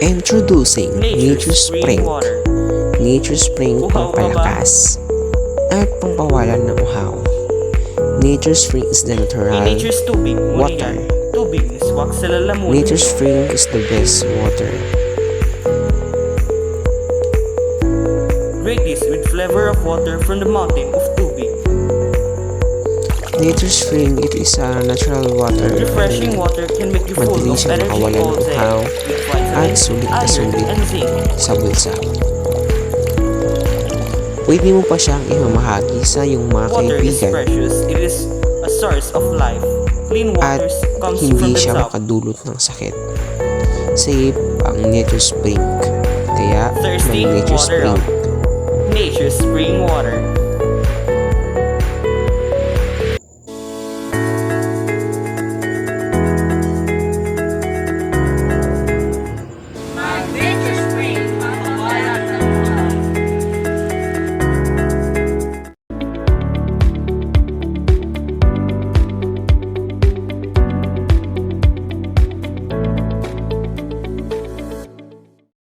Introducing Nature Spring Spring. Water. Nature Spring Uhaw ka ba? pampalakas at pampawalan ng uhaw. Nature Spring is the natural Nature's tubig. Ngunit water. yan, tubig na swak sa lalamunin Nature nyo. Spring is the best water. Great is with flavor of water from the mountain of tubig. Nature Spring, it is a natural water. Refreshing water can make you full Madali of siyang energy makawalan all ng day uhaw with at vitamins, sulit na iron, sulit and zinc. sa bulsa. Pwede mo pa siyang imamahagi sa iyong mga Water is kaibigan precious. It is a source of life. Clean at water comes from hindi the siya top. makadulot ng sakit. Safe ang Nature Spring. Kaya Thirsty mag Nature water Spring. up. Nature's spring water.